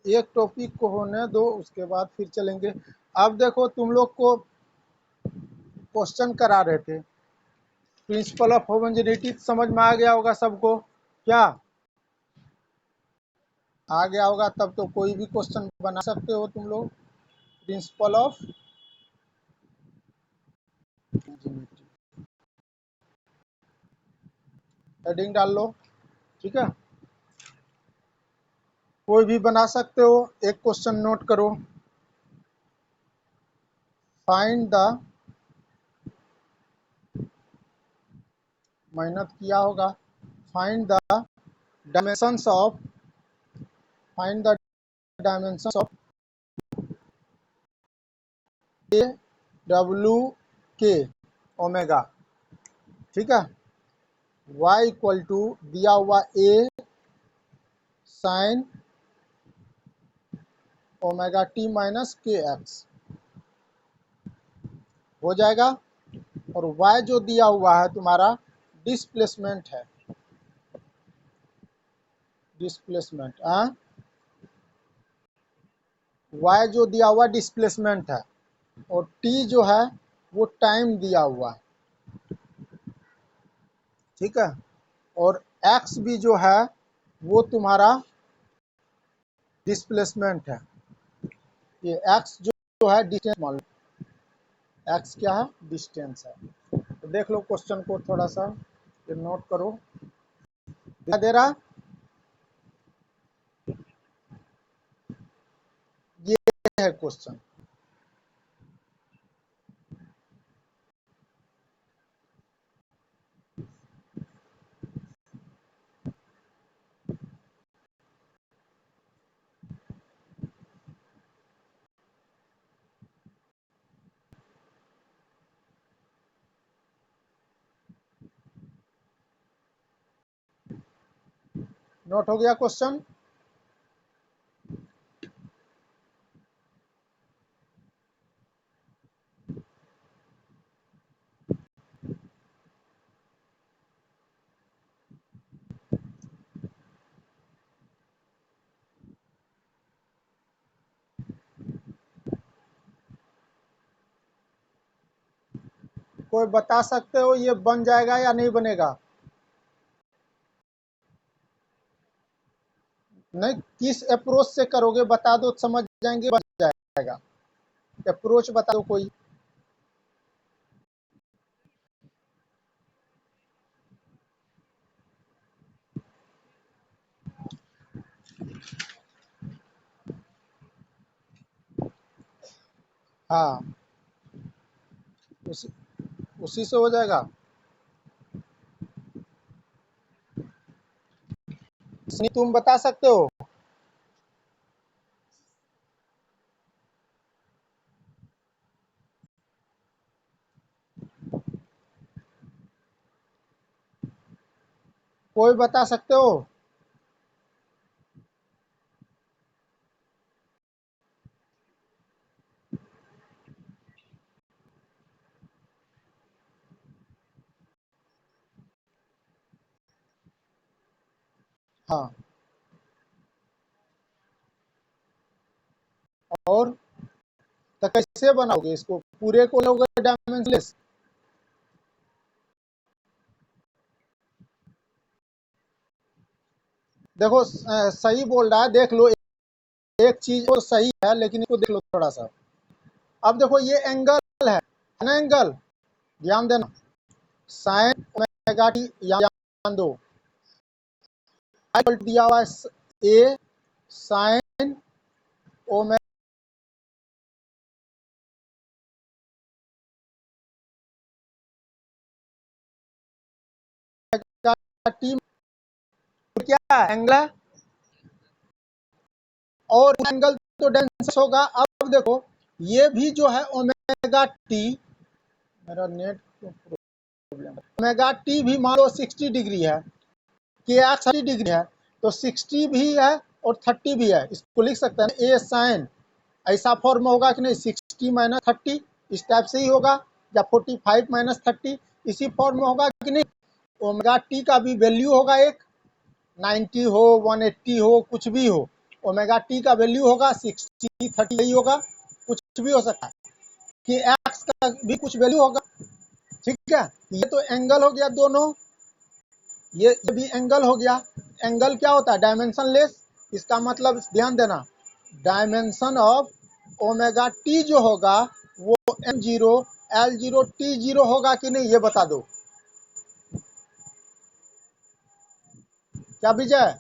एक टॉपिक को होने दो, उसके बाद फिर चलेंगे। अब देखो तुम लोग को क्वेश्चन करा रहे थे, प्रिंसिपल ऑफ होमोजेनिटी समझ में आ गया होगा सबको, क्या आ गया होगा? तब तो कोई भी क्वेश्चन बना सकते हो तुम लोग। प्रिंसिपल ऑफ हेडिंग डाल लो, ठीक है, कोई भी बना सकते हो। एक क्वेश्चन नोट करो, फाइंड द, मेहनत किया होगा, find the dimensions of, find the dimensions of A W के ओमेगा, ठीक है। y इक्वल टू दिया हुआ ए sine omega t minus k x हो जाएगा। और y जो दिया हुआ है तुम्हारा डिस्प्लेसमेंट है, डिस्प्लेसमेंट y जो दिया हुआ डिस्प्लेसमेंट है, और t जो है वो टाइम दिया हुआ है, ठीक है। और x भी जो है वो तुम्हारा डिस्प्लेसमेंट है। ये x जो है डिस्टेंस, मान लो x क्या है, डिस्टेंस है। तो देख लो क्वेश्चन को थोड़ा सा, ये नोट करो, दिखा दे रहा, ये है क्वेश्चन। नोट हो गया क्वेश्चन? कोई बता सकते हो ये बन जाएगा या नहीं बनेगा? नहीं, किस अप्रोच से करोगे बता दो, समझ जाएंगे, बन जाएगा। अप्रोच बता दो कोई। हाँ, उसी उसी से हो जाएगा। नहीं, तुम बता सकते हो? कोई बता सकते हो? हाँ, और तो कैसे बनाओगे इसको, पूरे को लोगे डायमेंशनलेस? देखो सही बोल रहा है, देख लो, एक चीज तो सही है, लेकिन इसको देख लो थोड़ा सा। अब देखो ये एंगल है ना, एंगल ध्यान देना, साइन ओमेगा टी, ध्यान दो, दिया हुआ है ए साइन ओमेगा टी, क्या एंगल है, और एंगल तो डेंस होगा। अब देखो ये भी जो है ओमेगा टी, मेरा नेट प्रॉब्लम, ओमेगा टी भी मान लो 60 डिग्री है, के एक्स 30 डिग्री है, तो 60 भी है और 30 भी है। इसको लिख सकते हैं ए साइन, ऐसा फॉर्म होगा कि नहीं, 60 माइनस 30, इस टाइप से ही होगा, या 45 माइनस 30, इसी फॉर्म में होगा कि नहीं। ओमेगा टी का भी वैल्यू होगा एक, 90 हो 180 हो कुछ भी हो, ओमेगा टी का वैल्यू होगा 60 30 यही होगा, कुछ भी हो सकता है कि एक्स का भी कुछ वैल्यू होगा। ठीक है, ये तो एंगल हो गया दोनों, ये भी एंगल हो गया। एंगल क्या होता है? डायमेंशनलेस। इसका मतलब ध्यान देना, डायमेंशन ऑफ ओमेगा टी जो होगा वो m0 l0 t0 होगा कि नहीं, ये बता दो। क्या विजय?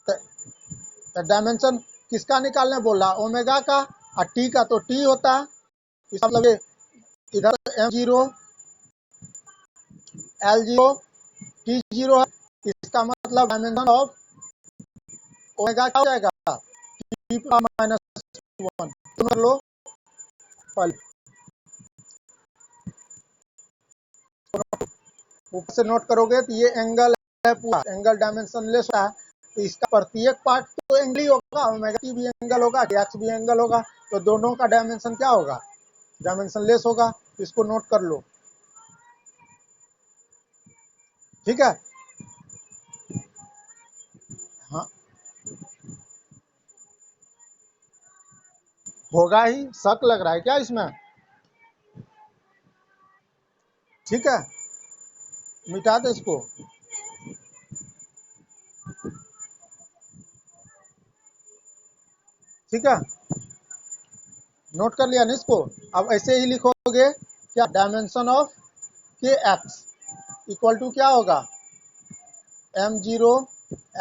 तो डायमेंशन किसका निकालने बोल रहा? ओमेगा का, और टी का तो टी होता है। इसका मतलब ये इधर m0 l0 t0 है, इसका मतलब डायमेंशन ऑफ ओमेगा क्या हो जाएगा? टी माइनस 1 कर लो पहले, ऊपर से नोट करोगे तो ये एंगल है, पूरा एंगल डायमेंशनलेस होता है, तो इसका प्रत्येक पार्ट तो एंगल ही होगा, ओमेगा टी भी एंगल होगा, एक्स भी एंगल होगा, तो दोनों का डायमेंशन क्या होगा? डायमेंशनलेस होगा। इसको नोट कर लो, ठीक है। हाँ, होगा ही, शक लग रहा है क्या इसमें? ठीक है, मिटा दे इसको। ठीक है, नोट कर लिया ना इसको। अब ऐसे ही लिखोगे क्या? डायमेंशन ऑफ के एक्स इक्वल टू क्या होगा? m0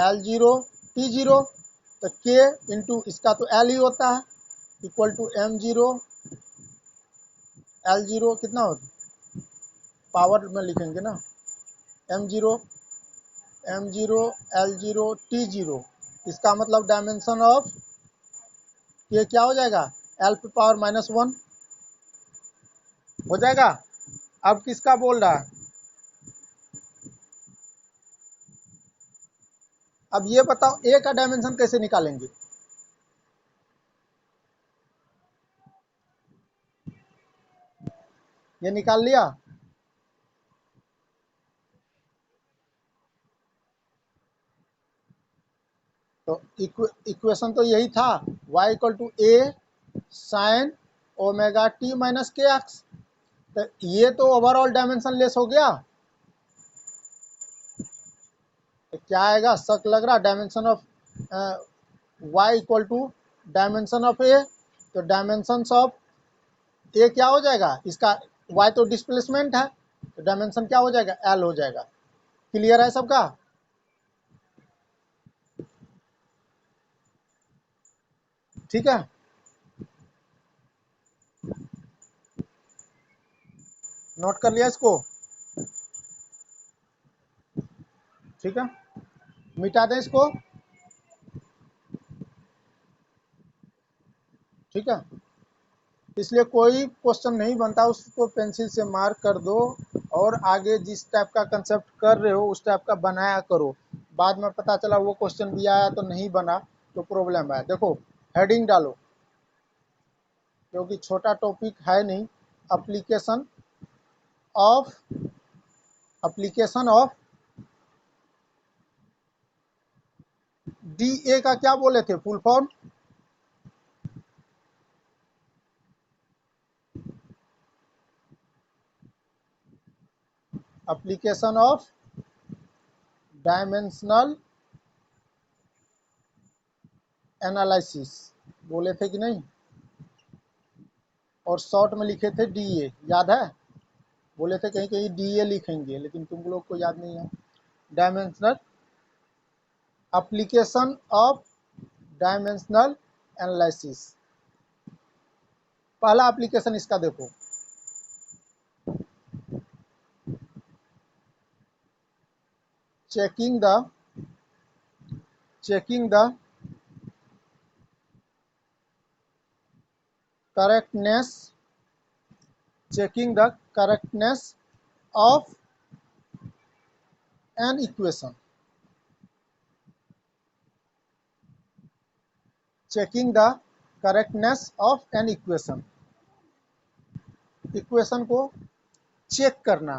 l0 t0, तो k इंटू इसका तो l ही होता है, इक्वल टू m0 l0 कितना होता है? पावर में लिखेंगे ना, m0 l0 t0, इसका मतलब डायमेंशन ऑफ ये क्या हो जाएगा? l पे पावर -1 हो जाएगा। अब किसका बोल रहा है? अब ये बताओ a का डायमेंशन कैसे निकालेंगे? ये निकाल लिया। तो इक्वेशन तो यही था, y equal to a sine omega t minus k x. तो ये तो ओवरऑल डायमेंशन लेस हो गया। तो क्या आएगा? शक लग रहा, dimension of y equal to dimension of A, तो डायमेंशन ऑफ ए क्या हो जाएगा? इसका y तो डिस्प्लेसमेंट है, तो डायमेंशन क्या हो जाएगा? l हो जाएगा। क्लियर है सबका? ठीक है, नोट कर लिया इसको। ठीक है, मिटा दें इसको। ठीक है, इसलिए कोई क्वेश्चन नहीं बनता, उसको पेंसिल से मार्क कर दो, और आगे जिस टाइप का कंसेप्ट कर रहे हो उस टाइप का बनाया करो। बाद में पता चला वो क्वेश्चन भी आया तो नहीं बना, तो प्रॉब्लम है। देखो, हेडिंग डालो, क्योंकि छोटा टॉपिक है नहीं। Application of application of DA का क्या बोले थे full form? Application of dimensional analysis बोले थे कि नहीं? और शॉर्ट में लिखे थे DA, याद है? बोले थे कहीं कहीं DA लिखेंगे, लेकिन तुम लोग को याद नहीं है। Dimensional application of dimensional analysis, पहला एप्लीकेशन इसका देखो, checking the correctness checking the correctness of an equation, checking the correctness of an equation, equation को चेक करना।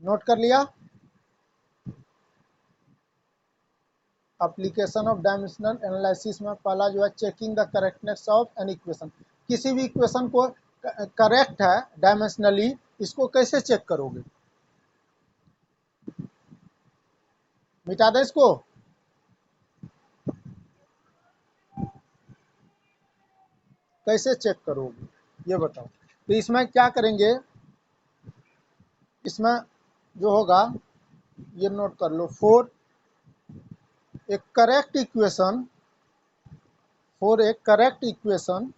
नोट कर लिया। एप्लीकेशन ऑफ डायमेंशनल एनालिसिस में पहला जो है checking the correctness of an equation. किसी भी इक्वेशन को करेक्ट है डायमेंशनली, इसको कैसे चेक करोगे? मिटा दे इसको। कैसे चेक करोगे ये बताओ। तो इसमें क्या करेंगे, इसमें जो होगा ये नोट कर लो। For a correct equation, for a correct equation,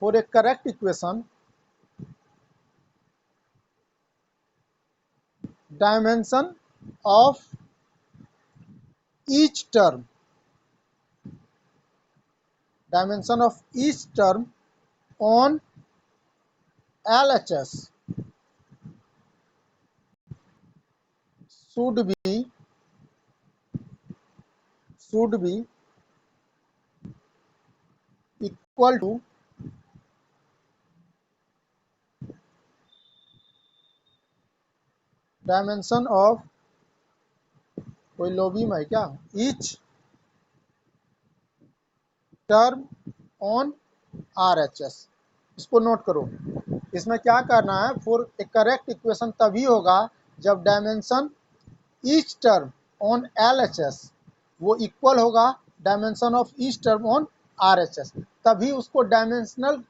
for a correct equation dimension of each term, dimension of each term on LHS should be equal to dimension of, कोई लॉबी में है क्या, each term on RHS। इसको note करो। इसमें क्या करना है, फॉर ए करेक्ट इक्वेशन तभी होगा जब dimension each term on LHS वो इक्वल होगा dimension of each term on RHS, तभी उसको डायमेंशन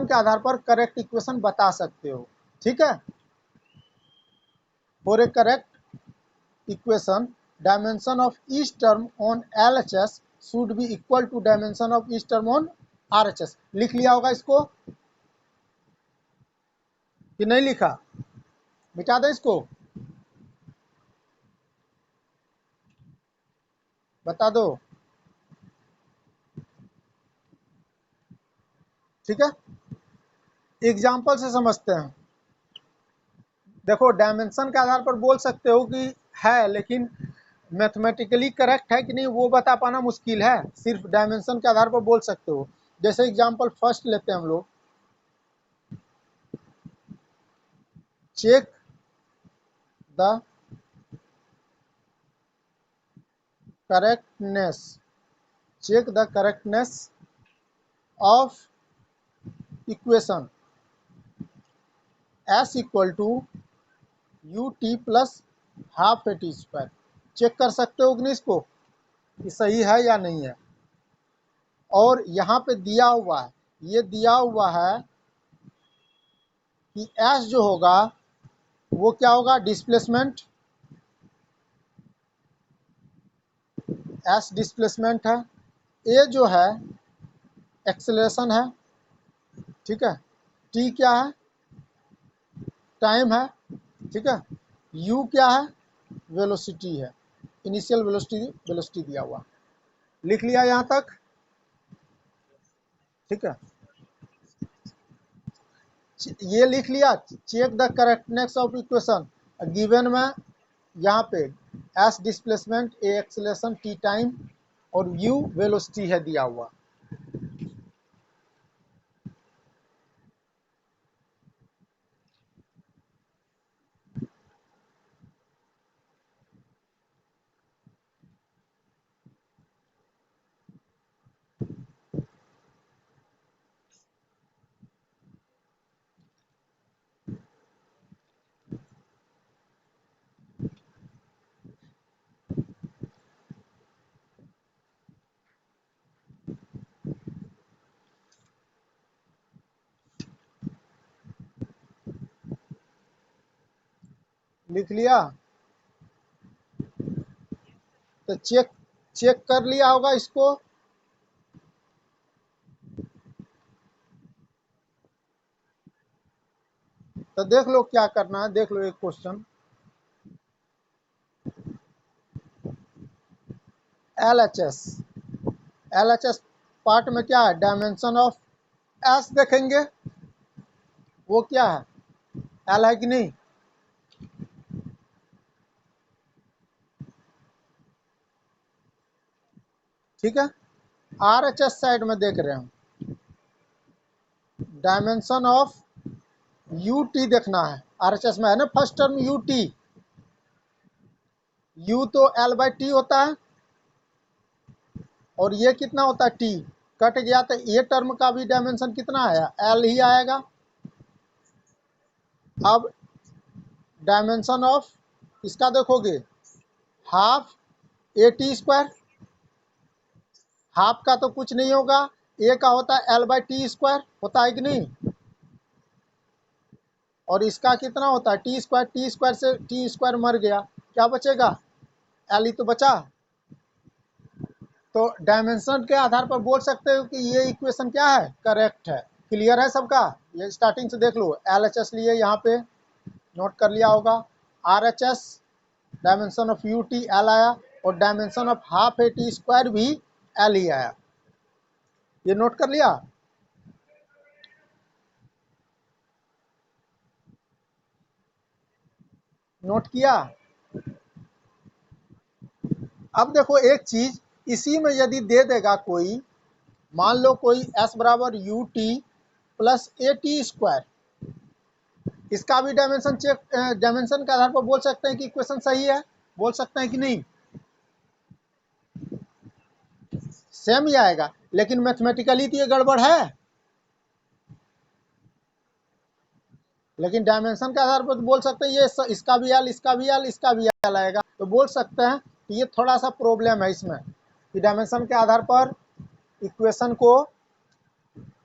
के आधार पर करेक्ट इक्वेशन बता सकते हो। ठीक है। For a correct equation dimension of each term on LHS should be equal to dimension of each term on RHS। लिख लिया होगा इसको कि नहीं लिखा? मिटा दे इसको, बता दो। ठीक है, एग्जाम्पल से समझते हैं। देखो डायमेंशन के आधार पर बोल सकते हो कि है, लेकिन मैथमेटिकली करेक्ट है कि नहीं वो बता पाना मुश्किल है। सिर्फ डायमेंशन के आधार पर बोल सकते हो। जैसे एग्जांपल फर्स्ट लेते हैं हम लोग, check the correctness, check the correctness of equation s equal to u t plus half a t square. Check कर सकते हो कि नहीं इसको कि सही है या नहीं है। और यहाँ पे दिया हुआ है, ये दिया हुआ है कि एस जो होगा वो क्या होगा, डिस्प्लेसमेंट, एस डिस्प्लेसमेंट है, ए जो है एक्सेलरेशन है, ठीक है, टी क्या है, टाइम है, ठीक है, यू क्या है, वेलोसिटी है, इनिशियल वेलोसिटी दिया हुआ। लिख लिया यहाँ तक? ठीक है, ये लिख लिया। Check the correctness of equation given में यहाँ पे s displacement, a acceleration, t time और यू वेलोसिटी है दिया हुआ। लिख लिया? तो चेक चेक कर लिया होगा इसको। तो देख लो क्या करना है, देख लो एक क्वेश्चन। LHS, LHS पार्ट में क्या है, डायमेंशन ऑफ एस देखेंगे, वो क्या है, एल है कि नहीं। ठीक है, RHS साइड में देख रहे हैं डायमेंशन ऑफ यू टी देखना है, आरएचएस में है ना first term U T, you तो एल बाई टी होता है और ये कितना होता है टी, कट गया तो ये टर्म का भी डायमेंशन कितना आया, एल ही आएगा। अब डायमेंशन ऑफ इसका देखोगे half a t square, half का तो कुछ नहीं होगा, ए का होता है एल बाई टी स्क्वायर, होता है कि नहीं, और इसका कितना होता है टी स्क्वायर, टी स्क्वायर से टी स्क्वायर मर गया, क्या बचेगा, एल ही तो बचा। तो डायमेंशन के आधार पर बोल सकते हो कि ये इक्वेशन क्या है, करेक्ट है। क्लियर है सबका, ये स्टार्टिंग से देख लो, एल एच एस लिए यहाँ पे नोट कर लिया होगा, R H S dimension of U T L आया और dimension of half a t square भी एल ही आया, ये नोट कर लिया। नोट किया। अब देखो एक चीज, इसी में यदि दे देगा कोई, मान लो कोई एस बराबर you t plus A t square, इसका भी डायमेंशन चेक, डायमेंशन के आधार पर बोल सकते हैं कि इक्वेशन सही है, बोल सकते हैं कि नहीं, सेम ही आएगा, लेकिन मैथमेटिकली तो ये गड़बड़ है, लेकिन डायमेंशन के आधार पर तो बोल सकते हैं ये इसका भी एल, इसका भी एल, इसका भी एल आएगा, तो बोल सकते हैं कि ये थोड़ा सा प्रॉब्लम है इसमें कि डायमेंशन के आधार पर इक्वेशन को,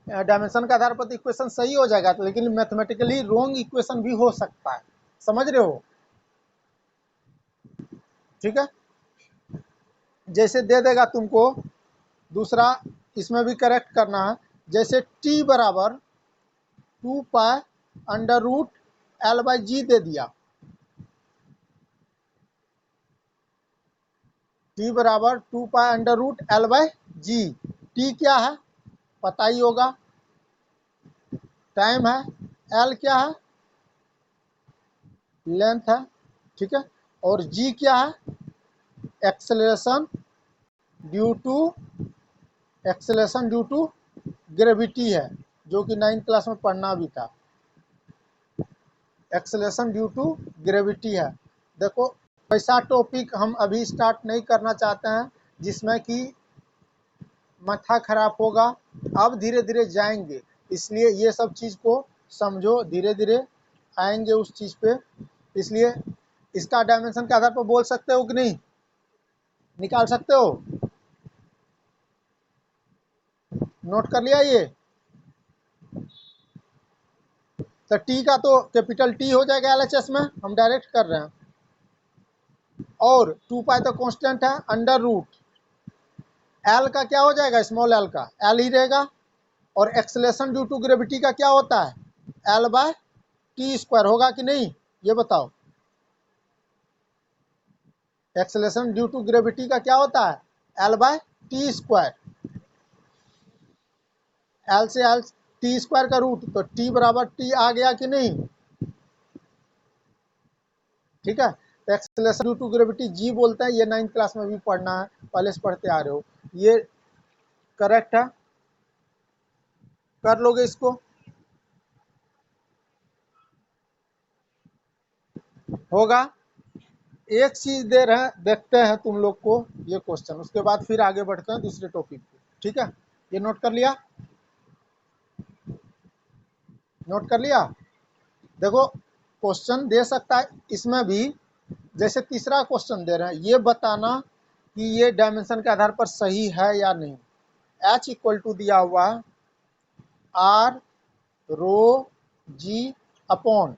डायमेंशन के आधार पर तो इक्वेशन सही हो जाएगा, तो लेकिन मैथमेटिकली रॉन्ग इक्वेशन भी हो सकता है, समझ रहे हो, ठीक है। जैसे दे देगा तुमको दूसरा, इसमें भी करेक्ट करना है, जैसे t बराबर 2 pi under root L by G दे दिया, t बराबर 2 pi under root L by G, t क्या है पता ही होगा, टाइम है, l क्या है लेंथ है, ठीक है, और g क्या है acceleration due to, acceleration due to gravity है, जो कि 9th क्लास में पढ़ना भी था, एक्सेलरेशन ड्यू टू ग्रेविटी है। देखो ऐसा टॉपिक हम अभी स्टार्ट नहीं करना चाहते हैं जिसमें कि माथा खराब होगा, अब धीरे धीरे जाएंगे, इसलिए ये सब चीज़ को समझो, धीरे धीरे आएंगे उस चीज़ पे, इसलिए इसका डायमेंशन के आधार पर बोल सकते हो कि नहीं, निकाल सकते हो, नोट कर लिया ये, तो टी का तो कैपिटल टी हो जाएगा एलएचएस में, हम डायरेक्ट कर रहे हैं, और 2 पाई तो कांस्टेंट है अंडर रूट, एल का क्या हो जाएगा स्मॉल एल का एल ही रहेगा, और एक्सेलरेशन ड्यू टू ग्रेविटी का क्या होता है एल बाय टी स्क्वायर, होगा कि नहीं ये बताओ, एक्सेलरेशन ड्यू टू ग्रेविटी का क्या होता है L by T square, L से एल टी स्क्वायर का रूट, तो टी बराबर टी आ गया कि नहीं, ठीक है। तो acceleration due to gravity G बोलते हैं, ये 9th क्लास में भी पढ़ना है, पहले से पढ़ते आ रहे हो, ये करेक्ट है, कर लोगे इसको, होगा। एक चीज दे रहे हैं, देखते हैं तुम लोग को ये क्वेश्चन, उसके बाद फिर आगे बढ़ते हैं दूसरे टॉपिक पे, ठीक है, ये नोट कर लिया, नोट कर लिया। देखो क्वेश्चन दे सकता है इसमें भी, जैसे तीसरा क्वेश्चन दे रहे हैं, ये बताना कि ये डायमेंशन के आधार पर सही है या नहीं, एच इक्वल टू दिया हुआ है r rho g upon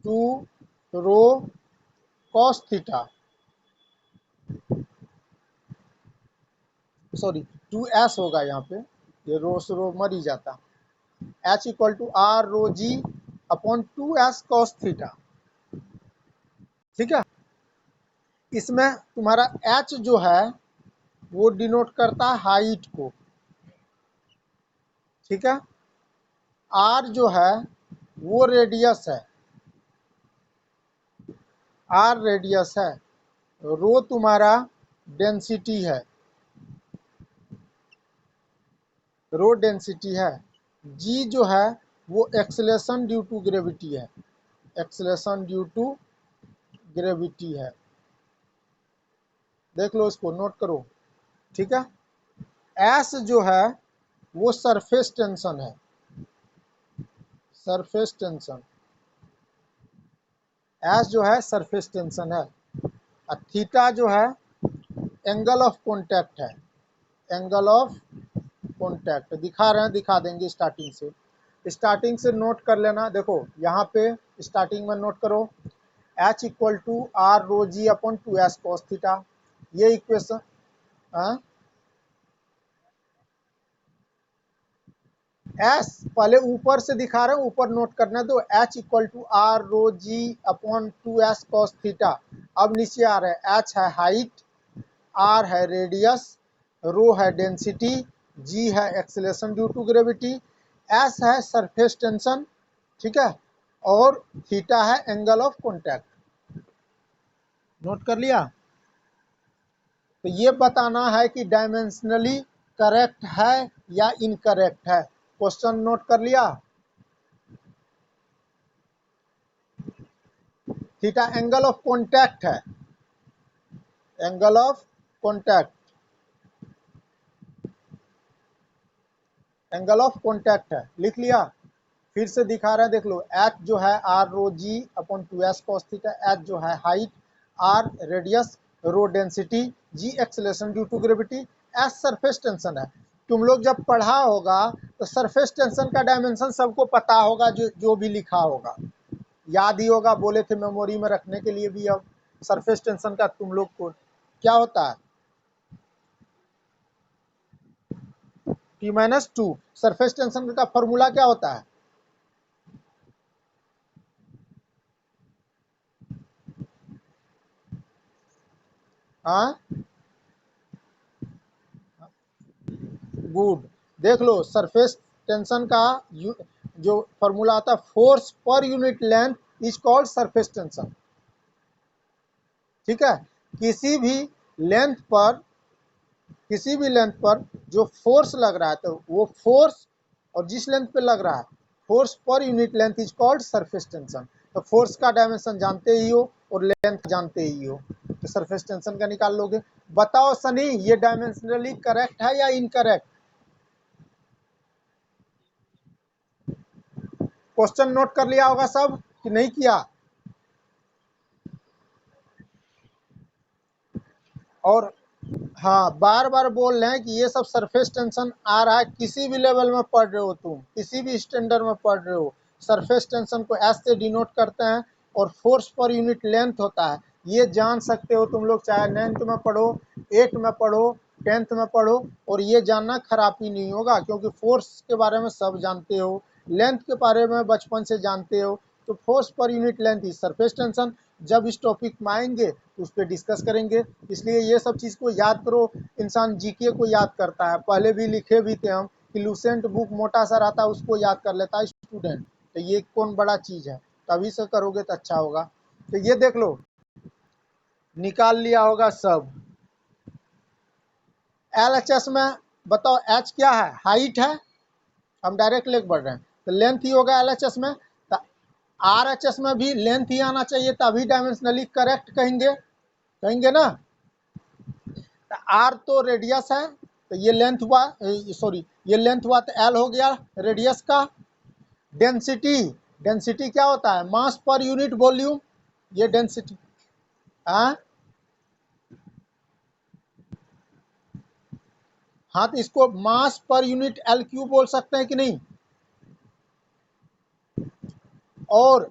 2 rho cos theta, sorry 2s होगा यहाँ पे, ये रो से रो मर ही जाता, h equal to r rho g upon 2s cos theta, ठीक है। इसमें तुम्हारा एच जो है वो डिनोट करता है हाइट को, ठीक है, आर जो है वो रेडियस है, आर रेडियस है, रो तुम्हारा डेंसिटी है, रो डेंसिटी है, जी जो है वो एक्सेलेरेशन ड्यू टू ग्रेविटी है, एक्सेलेरेशन ड्यू टू ग्रेविटी है। देख लो, इसको नोट करो, ठीक है। एस जो है वो सरफेस टेंशन है, सरफेस टेंशन। एस जो है सरफेस टेंशन है, और थीटा जो है एंगल ऑफ कॉन्टैक्ट है, एंगल ऑफ कॉन्टैक्ट। दिखा रहे हैं, दिखा देंगे स्टार्टिंग से नोट कर लेना। देखो यहाँ पे स्टार्टिंग में नोट करो, H equal to r rho g upon 2s cos theta, ये इक्वेशन। एस पहले ऊपर से दिखा रहे हैं, ऊपर नोट करना है। तो H equal to r rho g upon 2s cos theta. अब नीचे आ रहा है, H है हाइट, R है रेडियस, रो है डेंसिटी, G है acceleration due to gravity, S है सरफेस टेंशन, ठीक है, और थीटा है एंगल ऑफ कॉन्टैक्ट। नोट कर लिया। तो ये बताना है कि डायमेंशनली करेक्ट है या इनकरेक्ट है। क्वेश्चन नोट कर लिया। थीटा एंगल ऑफ कॉन्टैक्ट है, angle of contact, angle of contact है, लिख लिया। फिर से दिखा रहे हैं, देख लो। एच जो है r rho g upon 2s cos theta, h जो है height, r radius, rho density, g acceleration due to gravity, s surface tension है। तुम लोग जब पढ़ा होगा तो सरफेस टेंशन का डायमेंशन सबको पता होगा, जो भी लिखा होगा याद ही होगा। बोले थे मेमोरी में रखने के लिए भी। अब सरफेस टेंशन का तुम लोग को क्या होता है, T-2। सरफेस टेंशन का फॉर्मूला क्या होता है? हाँ, गुड। देख लो, सरफेस टेंशन का जो फॉर्मूला आता है, force per unit length is called surface tension, ठीक है। किसी भी लेंथ पर, किसी भी लेंथ पर जो फोर्स लग रहा है, तो वो फोर्स, और जिस लेंथ पे लग रहा है, force per unit length is called surface tension. तो फोर्स का डायमेंशन जानते ही हो और लेंथ जानते ही हो, तो सरफेस टेंशन का निकाल लोगे। बताओ सनी, ये डायमेंशनली करेक्ट है या इनकरेक्ट? क्वेश्चन नोट कर लिया होगा सब कि नहीं किया? और हाँ, बार बार बोल रहे हैं कि ये सब सरफेस टेंशन आ रहा है। किसी भी लेवल में पढ़ रहे हो तुम, किसी भी स्टैंडर्ड में पढ़ रहे हो, सरफेस टेंशन को एस से डिनोट करते हैं, और फोर्स पर यूनिट लेंथ होता है। ये जान सकते हो तुम लोग, चाहे 9th में पढ़ो, 8th में पढ़ो, 10th में पढ़ो, और ये जानना खराब ही नहीं होगा, क्योंकि फोर्स के बारे में सब जानते हो, लेंथ के बारे में बचपन से जानते हो। तो force per unit length is surface tension. जब इस टॉपिक में आएंगे तो उस पर डिस्कस करेंगे। इसलिए ये सब चीज़ को याद करो। इंसान जीके को याद करता है, पहले भी लिखे भी थे हम कि लूसेंट बुक मोटा सा रहता है, उसको याद कर लेता है स्टूडेंट। तो ये कौन बड़ा चीज़ है, तभी से करोगे तो अच्छा होगा। तो ये देख लो, निकाल लिया होगा सब। एल एच एस में बताओ, एच क्या है? हाइट है। हम डायरेक्ट लेके बढ़ रहे हैं, तो लेंथ ही होगा एल एच एस में। तो आर एच एस में भी लेंथ ही आना चाहिए, तभी डायमेंशनली करेक्ट कहेंगे, कहेंगे ना। तो आर तो रेडियस है, तो ये लेंथ हुआ, सॉरी ये लेंथ हुआ, तो एल हो गया रेडियस का। डेंसिटी, डेंसिटी क्या होता है? मास पर यूनिट वॉल्यूम, ये डेंसिटी। हाँ हाँ, तो इसको मास पर यूनिट एल क्यू बोल सकते हैं कि नहीं? और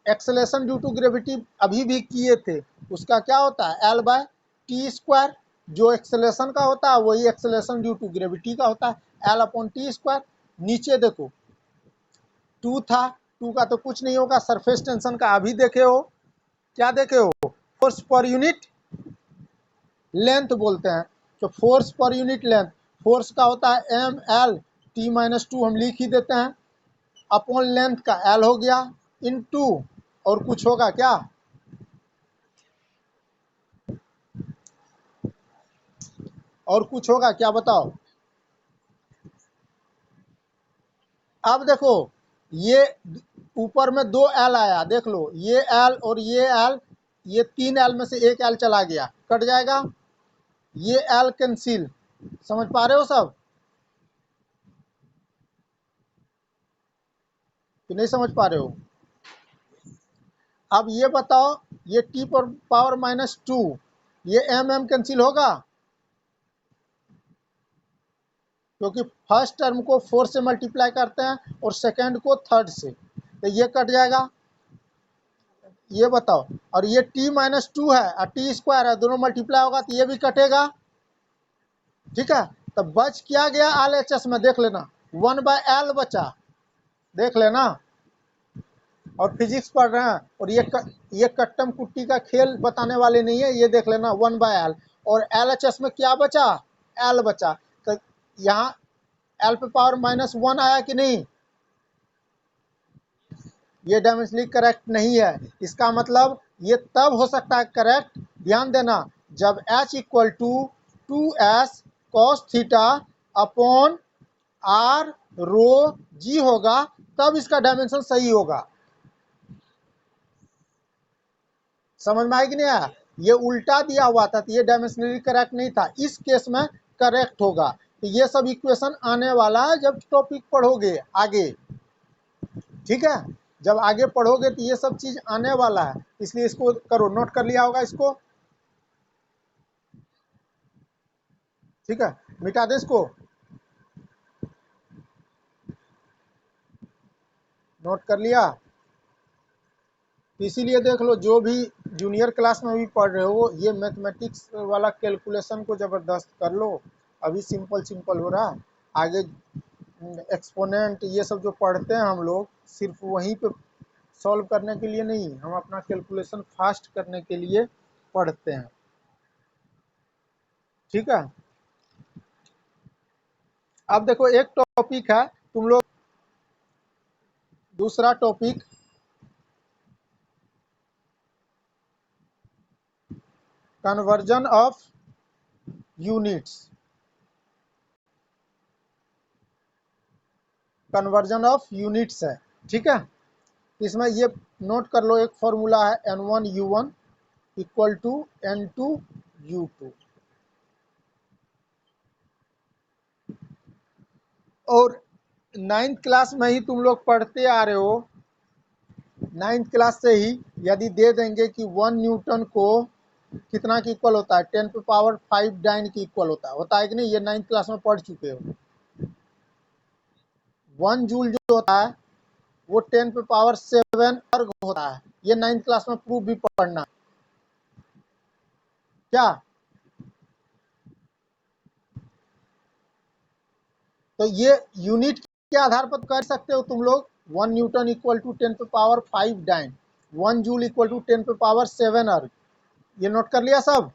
एक्सेलेरेशन ड्यू टू ग्रेविटी अभी भी किए थे, उसका क्या होता है? L by T square. जो एक्सेलेरेशन का होता है वही एक्सेलेरेशन ड्यू टू ग्रेविटी का होता है, एल अपॉन टी स्क्वायर। नीचे देखो, टू था, टू का तो कुछ नहीं होगा। सरफेस टेंशन का अभी देखे हो, क्या देखे हो? फोर्स पर यूनिट लेंथ बोलते हैं। तो force per unit length, force का होता है M L T-2, हम लिख ही देते हैं, अपॉन लेंथ का L हो गया, इनटू, और कुछ होगा क्या? और कुछ होगा क्या, बताओ? अब देखो, ये ऊपर में 2 एल आया, देख लो, ये एल और ये एल, ये 3 एल में से एक एल चला गया, कट जाएगा, ये एल कैंसिल। समझ पा रहे हो सब कि नहीं समझ पा रहे हो? अब ये बताओ, ये टी पर पावर -2, ये एम एम कैंसिल होगा, क्योंकि फर्स्ट टर्म को 4 से मल्टीप्लाई करते हैं और सेकंड को थर्ड से, तो ये कट जाएगा। ये बताओ, और ये t-2 है और टी स्क्वायर है, दोनों मल्टीप्लाई होगा तो ये भी कटेगा। ठीक है, तो बच क्या गया एल एच एस में, देख लेना, 1/l बचा, देख लेना। और फिजिक्स पढ़ रहे हैं, और ये कट्टम कुट्टी का खेल बताने वाले नहीं है, ये देख लेना 1/l। और एल एच एस में क्या बचा, एल बचा, तो यहाँ एल पे पावर -1 आया कि नहीं? ये डायमेंशनली करेक्ट नहीं है। इसका मतलब ये तब हो सकता है करेक्ट, ध्यान देना, जब h equal to 2s cos theta अपॉन r रो g होगा, तब इसका डायमेंशन सही होगा। समझ में आएगी नहीं आया? ये उल्टा दिया हुआ था तो ये डायमेंशनली करेक्ट नहीं था, इस केस में करेक्ट होगा। तो ये सब इक्वेशन आने वाला है जब टॉपिक पढ़ोगे आगे। ठीक है, जब आगे पढ़ोगे तो ये सब चीज आने वाला है, इसलिए इसको करो, नोट कर लिया होगा इसको। ठीक है, मिटा दे इसको, नोट कर लिया। इसीलिए देख लो, जो भी जूनियर क्लास में भी पढ़ रहे हो, ये मैथमेटिक्स वाला कैलकुलेशन को जबरदस्त कर लो। अभी सिंपल सिंपल हो रहा है, आगे एक्सपोनेंट ये सब जो पढ़ते हैं हम लोग, सिर्फ वहीं पे सॉल्व करने के लिए नहीं, हम अपना कैलकुलेशन फास्ट करने के लिए पढ़ते हैं। ठीक है, अब देखो एक टॉपिक है, तुम लोग दूसरा topic, conversion of units, conversion of units है। ठीक है, इसमें ये नोट कर लो, एक फॉर्मूला है n1u1 इक्वल टू n2u2। और 9th क्लास में ही तुम लोग पढ़ते आ रहे हो, 9th क्लास से ही यदि दे देंगे कि 1 न्यूटन को कितना की इक्वल होता है, 10⁵ डाइन की इक्वल होता है कि नहीं? ये 9th क्लास में पढ़ चुके हो। 1 जूल जो होता है वो 10⁷ अर्ग होता है, ये 9th क्लास में प्रूफ भी पढ़ना। क्या? तो ये यूनिट के आधार पर कर सकते हो तुम लोग, 1 newton equal to 10⁵ dyne, 1 joule equal to 10⁷ erg. ये नोट कर लिया सब?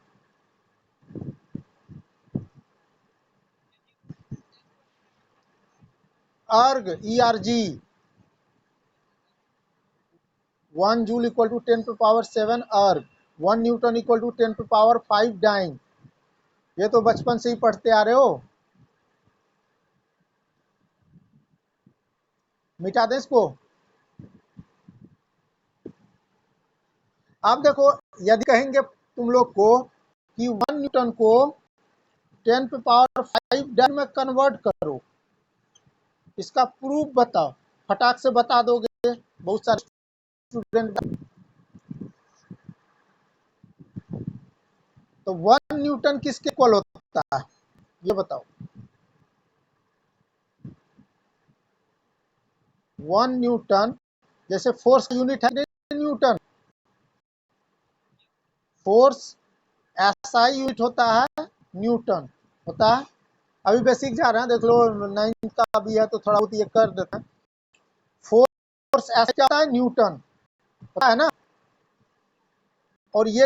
अर्ग ERG, 1 जूल इक्वल टू 10⁵ अर्ग, 1 न्यूटन इक्वल टू 10⁵ डाइन। ये तो बचपन से ही पढ़ते आ रहे हो। मिटा दे इसको। आप देखो, यदि कहेंगे तुम लोग को कि 1 न्यूटन को 10⁵ डाइन में कन्वर्ट करो, इसका प्रूफ बताओ, फटाक से बता दोगे, बहुत सारे स्टूडेंट। तो 1 न्यूटन किसके इक्वल होता है, ये बताओ। 1 न्यूटन, जैसे फोर्स का यूनिट है न्यूटन, फोर्स SI यूनिट होता है न्यूटन, होता है। अभी बेसिक जा रहे हैं, देख लो 9th का भी है तो थोड़ा बहुत ये कर देते हैं। फोर्स SI क्या होता है, न्यूटन होता है ना। और ये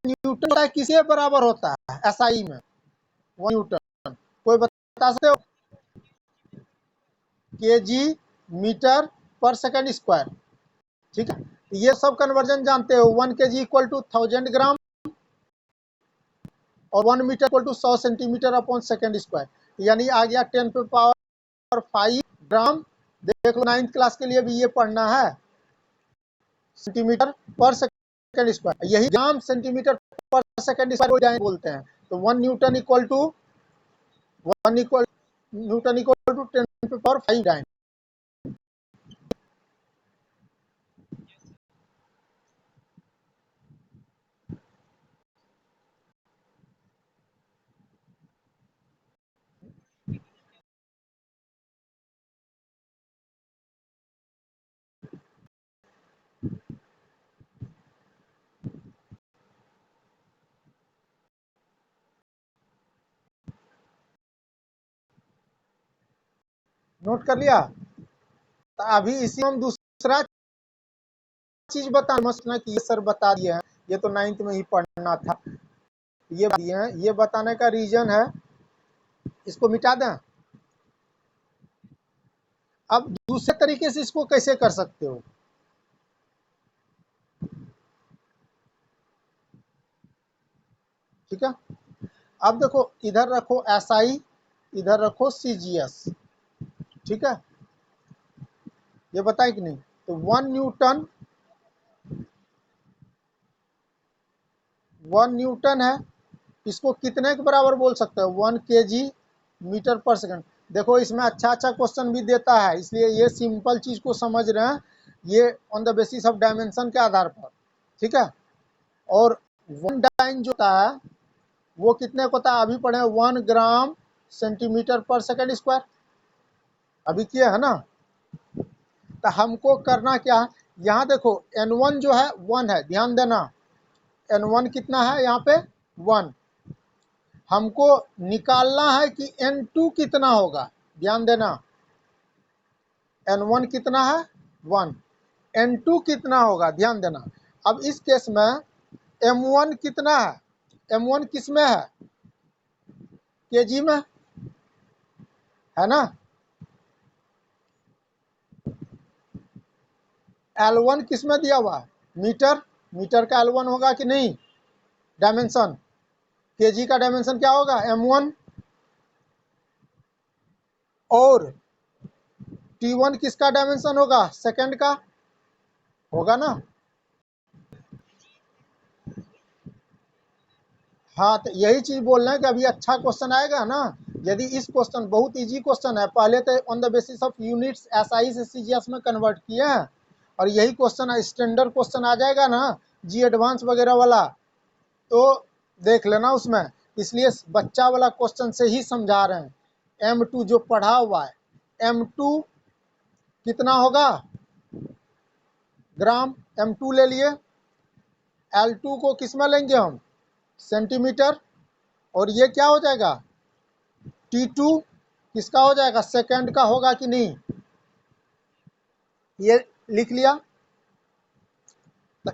न्यूटन होता है किसके बराबर होता है SI में, 1 न्यूटन, कोई बता सकते हो? kg मीटर पर सेकंड स्क्वायर। ठीक है, ये सब कन्वर्जन जानते हो, 1 kg इक्वल टू 1000 ग्राम और 1 metre equal to 100 centimetre upon second square, यानी आ गया 10⁵ ग्राम देख लो 9th क्लास के लिए भी ये पढ़ना है, सेंटीमीटर पर सेकंड स्क्वायर, यही ग्राम सेंटीमीटर पर सेकंड स्क्वायर बोलते हैं। तो 1 newton equal to 10⁵ dyne. Note कर लिया? तो अभी इसी में हम दूसरा चीज बता समझना कि ये सर बता दिए हैं, ये तो 9th में ही पढ़ना था, ये दिए हैं, ये बताने का रीजन है। इसको मिटा दें। अब दूसरे तरीके से इसको कैसे कर सकते हो? ठीक है, अब देखो इधर रखो SI, इधर रखो CGS। ठीक है, ये बताए कि नहीं? तो 1 न्यूटन है, इसको कितने के बराबर बोल सकते हो? 1 kg मीटर पर सेकंड। देखो इसमें अच्छा अच्छा क्वेश्चन भी देता है, इसलिए ये सिंपल चीज को समझ रहे हैं, ये on the basis of dimension के आधार पर। ठीक है, और 1 डाइन जो होता है वो कितने को होता है? अभी पढ़े 1 ग्राम सेंटीमीटर पर सेकंड स्क्वायर, अभी किए है ना? तो हमको करना क्या है, यहाँ देखो N1 जो है 1 है, ध्यान देना, N1 कितना है यहाँ पे? 1। हमको निकालना है कि N2 कितना होगा, ध्यान देना। N1 कितना है? 1। N2 कितना होगा, ध्यान देना। अब इस केस में M1 कितना है? M1 किस में है? kg में है ना? L1 किस में दिया हुआ है? मीटर। मीटर का L1 होगा कि नहीं डायमेंशन? kg का डायमेंशन क्या होगा? M1। और T1 किसका डायमेंशन होगा? सेकंड का होगा ना? हाँ, तो यही चीज बोल रहे हैं कि अभी अच्छा क्वेश्चन आएगा ना। यदि इस क्वेश्चन बहुत इजी क्वेश्चन है, पहले तो on the basis of units SI से CGS में कन्वर्ट किए हैं, और यही क्वेश्चन स्टैंडर्ड क्वेश्चन आ जाएगा ना जी एडवांस वगैरह वाला, तो देख लेना उसमें। इसलिए बच्चा वाला क्वेश्चन से ही समझा रहे हैं। M2 जो पढ़ा हुआ है, M2 कितना होगा? ग्राम। M2 ले लिए। L2 को किस में लेंगे हम? सेंटीमीटर। और ये क्या हो जाएगा? T2 किसका हो जाएगा? सेकंड का होगा कि नहीं? ये लिख लिया। तो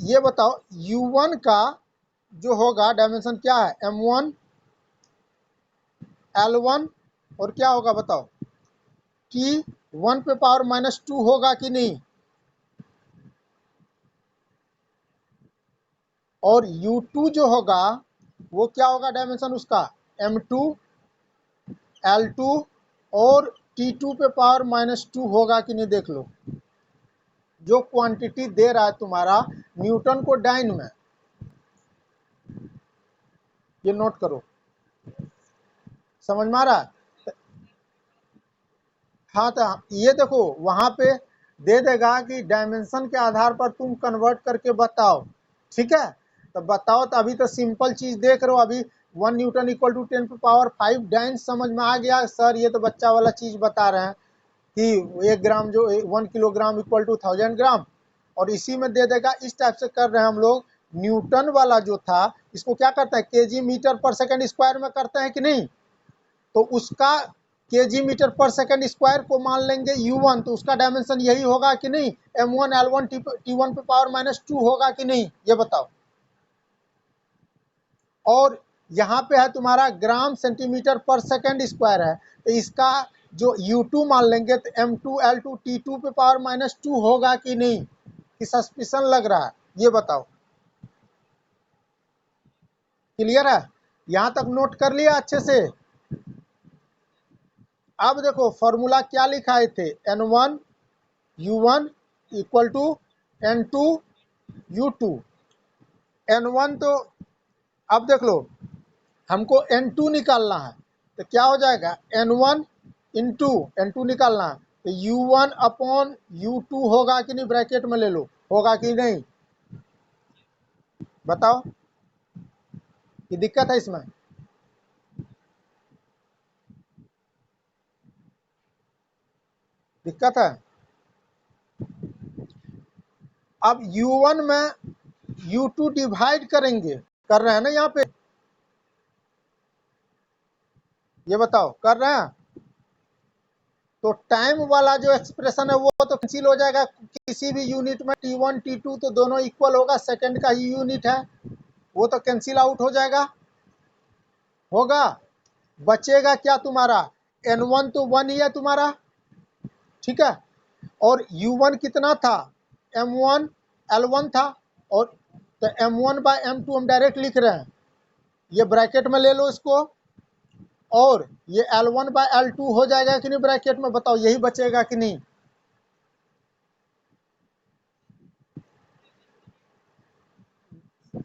ये बताओ U1 का जो होगा डायमेंशन क्या है? M1 L1 और क्या होगा बताओ? T1 पे पावर -2 होगा कि नहीं? और U2 जो होगा वो क्या होगा डायमेंशन उसका? M2 L2 और T2 पे पावर -2 होगा कि नहीं देख लो। जो क्वांटिटी दे रहा है तुम्हारा न्यूटन को डाइन में, ये नोट करो। समझ में आ रहा है? हाँ, तो ये देखो वहां पे दे देगा कि डायमेंशन के आधार पर तुम कन्वर्ट करके बताओ। ठीक है, तो बताओ। तो अभी तो सिंपल चीज देख रहे हो, अभी 1 न्यूटन इक्वल टू 10⁵ डाइन समझ में आ गया सर। ये तो बच्चा वाला चीज बता रहे हैं कि 1 ग्राम जो 1 किलोग्राम इक्वल टू 1000 ग्राम, और इसी में दे देगा। इस टाइप से कर रहे हैं हम लोग। न्यूटन वाला जो था इसको क्या करते हैं? kg मीटर पर सेकंड स्क्वायर में करते हैं कि नहीं? तो उसका kg मीटर पर सेकंड स्क्वायर को मान लेंगे U1, तो उसका डायमेंशन यही होगा कि नहीं? M1 L1 T1 पे पावर -2 होगा कि नहीं, ये बताओ। और यहाँ पे है तुम्हारा ग्राम सेंटीमीटर पर सेकंड स्क्वायर है, तो इसका जो U2 मान लेंगे तो M2 L2 T2 पे पावर -2 होगा कि नहीं, कि सस्पिशन लग रहा है, ये बताओ। क्लियर है? यहाँ तक नोट कर लिया अच्छे से? अब देखो फॉर्मूला क्या लिखाए थे, N1 U1 equal to N2 U2। N1 तो अब देख लो हमको N2 निकालना है, तो क्या हो जाएगा N1 इंटू N2 निकालना है, तो U1 अपॉन U2 होगा कि नहीं, ब्रैकेट में ले लो, होगा कि नहीं बताओ, कि दिक्कत है इसमें? दिक्कत है। अब U1 में U2 डिवाइड करेंगे, कर रहे हैं ना यहाँ पे, ये बताओ कर रहे हैं? तो टाइम वाला जो एक्सप्रेशन है वो तो कैंसिल हो जाएगा, किसी भी यूनिट में T1 T2 तो दोनों इक्वल होगा, सेकंड का ही यूनिट है, वो तो कैंसिल आउट हो जाएगा, होगा। बचेगा क्या तुम्हारा, N1 तो 1 ही है तुम्हारा, ठीक है, और U1 कितना था, M1 L1 था, और तो M1 बाय M2 हम डायरेक्ट लिख रहे हैं, ये ब्रैकेट में ले लो इसको, और ये L1 बाय L2 हो जाएगा कि नहीं ब्रैकेट में, बताओ यही बचेगा कि नहीं?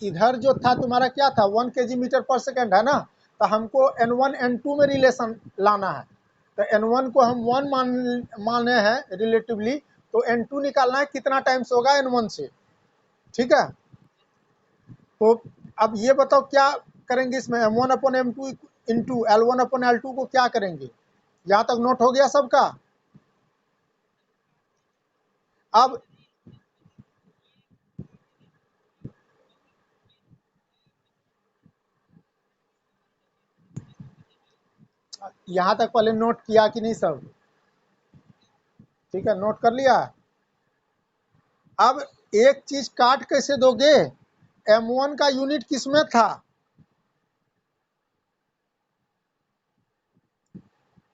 इधर जो था तुम्हारा क्या था, 1 kg मीटर पर सेकेंड है ना, तो हमको N1 N2 में रिलेशन लाना है, तो N1 को हम 1 माने हैं रिलेटिवली, तो N2 निकालना है कितना टाइम्स होगा N1 से, ठीक है। तो अब ये बताओ क्या करेंगे इसमें, M1 upon M2 into L1 upon L2 को क्या करेंगे, यहाँ तक नोट हो गया सबका? अब यहाँ तक पहले नोट किया कि नहीं सब? ठीक है, नोट कर लिया। अब एक चीज काट कैसे दोगे, M1 का यूनिट किसमें था,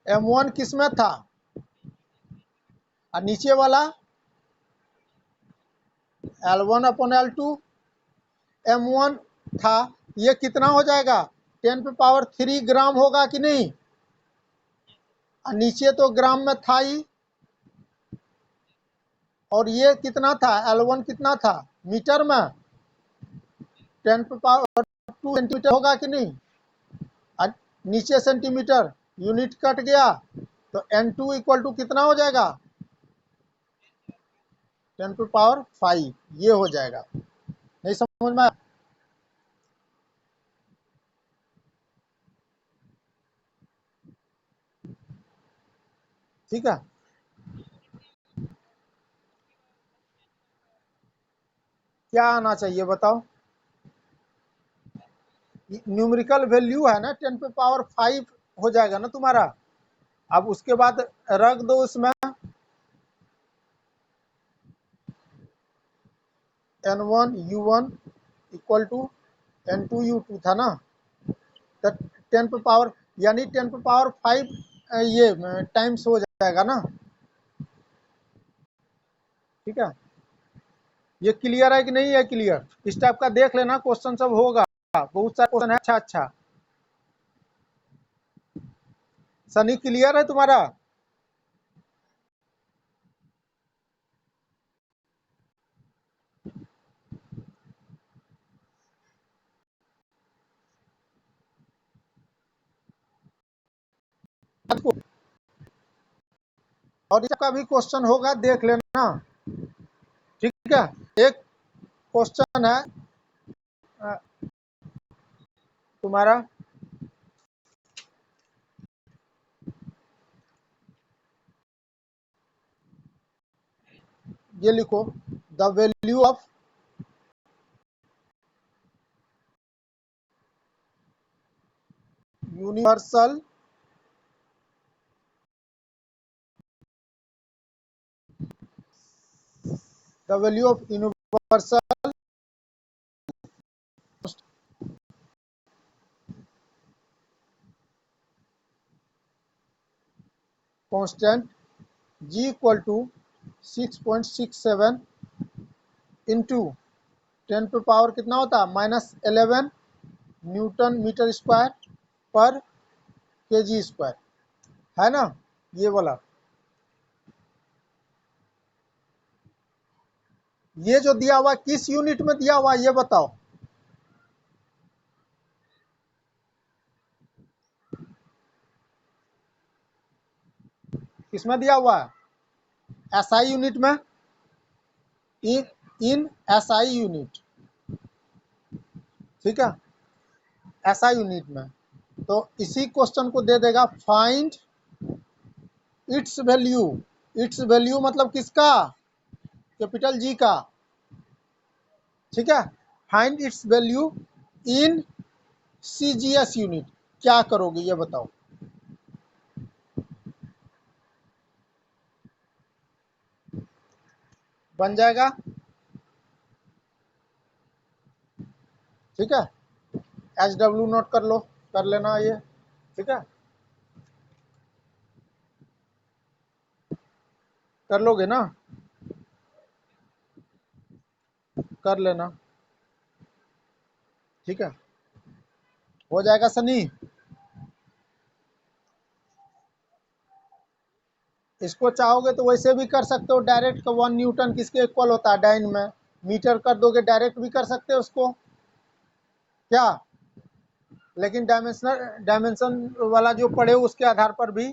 M1 किसमें था, और नीचे वाला L1 अपॉन L2, M1 था, ये कितना हो जाएगा 10 पे पावर 3 ग्राम होगा कि नहीं, और नीचे तो ग्राम में था ही, और ये कितना था L1 कितना था मीटर में, 10 पे पावर 2 सेंटीमीटर होगा कि नहीं, और नीचे सेंटीमीटर, यूनिट कट गया, तो N2 इक्वल टू कितना हो जाएगा 10 पे पावर 5, ये हो जाएगा, नहीं समझ में? ठीक है, क्या आना चाहिए बताओ, न्यूमेरिकल वैल्यू है ना 10 पे पावर 5 हो जाएगा ना तुम्हारा, अब उसके बाद रख दो उसमें N1 U1 equal to N2 U2 था ना, तो 10 पे पावर यानी 10 पे पावर 5 ये टाइम्स हो जाएगा ना, ठीक है। ये क्लियर है कि नहीं है क्लियर, इस टाइप का देख लेना, क्वेश्चन सब होगा, बहुत सारा क्वेश्चन है, अच्छा अच्छा। सनी क्लियर है तुम्हारा? और इसका भी क्वेश्चन होगा, देख लेना, ठीक है। एक क्वेश्चन है अ, तुम्हारा, ये लिखो, the value of universal the value of universal constant G equal to 6.67 into 10 पे पावर कितना होता है -11 न्यूटन मीटर स्क्वायर पर केजी स्क्वायर, है ना। ये वाला, ये जो दिया हुआ किस यूनिट में दिया हुआ ये बताओ। किसमें दिया हुआ है? एसआई यूनिट में, इन इन एसआई यूनिट, ठीक है, एसआई यूनिट में। तो इसी क्वेश्चन को दे देगा find its value. It's value मतलब किसका? कैपिटल जी का, ठीक है। Find its value in CGS unit. क्या करोगे ये बताओ। बन जाएगा, ठीक है। एच डब्ल्यू नोट कर लो, कर लेना ये, ठीक है, कर लोगे ना, कर लेना, ठीक है, हो जाएगा सनी। इसको चाहोगे तो वैसे भी कर सकते हो डायरेक्ट, 1 न्यूटन किसके इक्वल होता है डाइन में, मीटर कर दोगे, डायरेक्ट भी कर सकते हो उसको, क्या। लेकिन डायमेंशन वाला जो पढ़े हो उसके आधार पर भी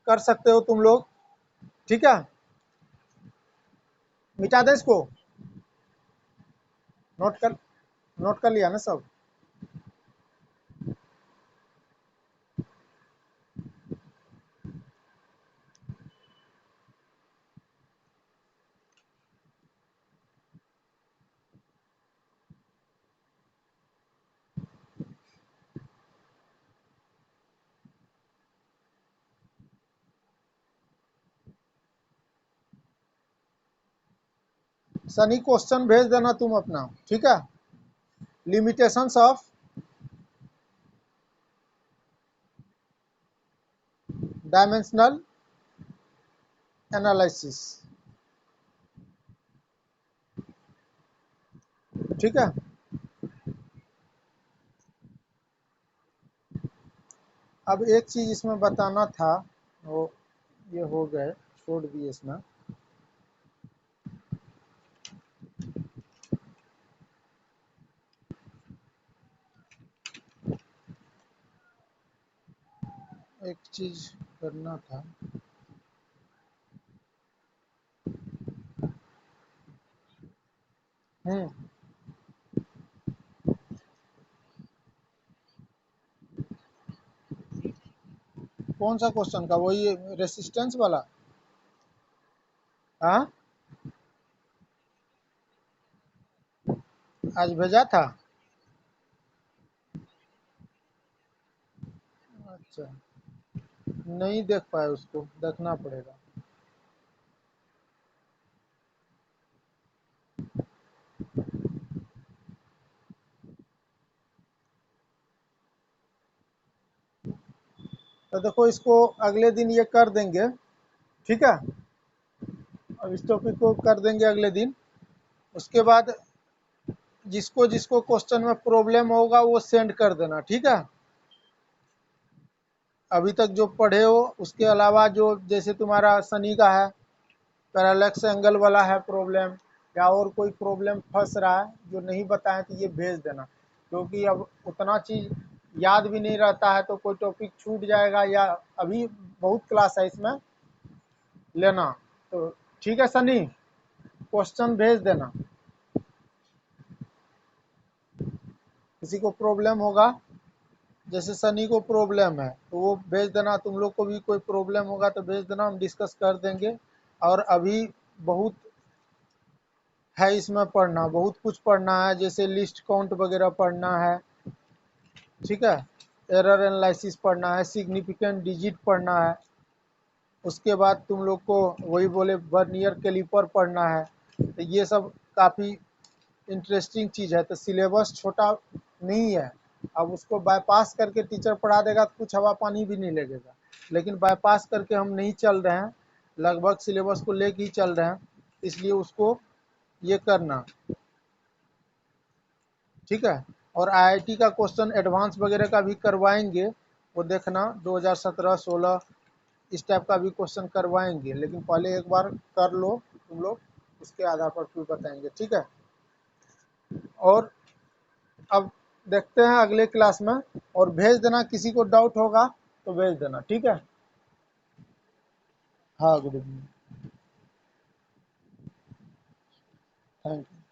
कर सकते हो तुम लोग, ठीक है। मिटा दे इसको, नोट कर, नोट कर लिया ना सब। सनी क्वेश्चन भेज देना तुम अपना, ठीक है। लिमिटेशंस ऑफ डायमेंशनल एनालिसिस, ठीक है। अब एक चीज इसमें बताना था, वो ये हो गए, छोड़ दिए इसमें। एक चीज करना था, हम्म, कौन सा क्वेश्चन का? वही रेसिस्टेंस वाला, हाँ, आज भेजा था। अच्छा, नहीं देख पाए, उसको देखना पड़ेगा। तो देखो इसको अगले दिन ये कर देंगे, ठीक है। अब इस टॉपिक को कर देंगे अगले दिन। उसके बाद जिसको जिसको क्वेश्चन में प्रॉब्लम होगा वो सेंड कर देना, ठीक है। अभी तक जो पढ़े हो उसके अलावा जो जैसे तुम्हारा सनी का है, पैरालेक्स एंगल वाला है प्रॉब्लम, या और कोई प्रॉब्लम फंस रहा है जो नहीं बताए तो ये भेज देना, क्योंकि अब उतना चीज़ याद भी नहीं रहता है तो कोई टॉपिक छूट जाएगा, या अभी बहुत क्लास है इसमें लेना। तो ठीक है सनी, क्वेश्चन भेज देना। किसी को प्रॉब्लम होगा, जैसे सनी को प्रॉब्लम है तो वो भेज देना, तुम लोग को भी कोई प्रॉब्लम होगा तो भेज देना, हम डिस्कस कर देंगे। और अभी बहुत है इसमें पढ़ना, बहुत कुछ पढ़ना है, जैसे लिस्ट काउंट वगैरह पढ़ना है, ठीक है। एरर एनालिसिस पढ़ना है, सिग्निफिकेंट डिजिट पढ़ना है। उसके बाद तुम लोग को वही बोले वर्नियर कैलिपर पढ़ना है। तो ये सब काफ़ी इंटरेस्टिंग चीज़ है। तो सिलेबस छोटा नहीं है, अब उसको बाईपास करके टीचर पढ़ा देगा तो कुछ हवा पानी भी नहीं लगेगा, लेकिन बाईपास करके हम नहीं चल रहे हैं, लगभग सिलेबस को लेके ही चल रहे हैं, इसलिए उसको ये करना, ठीक है। और आईआईटी का क्वेश्चन एडवांस वगैरह का भी करवाएंगे, वो देखना 2017, 16 इस टाइप का भी क्वेश्चन करवाएंगे, लेकिन पहले एक बार कर लो तुम लोग, उसके आधार पर फिर बताएंगे, ठीक है। और अब देखते हैं अगले क्लास में, और भेज देना, किसी को डाउट होगा तो भेज देना, ठीक है। हाँ, गुड इवनिंग, थैंक यू।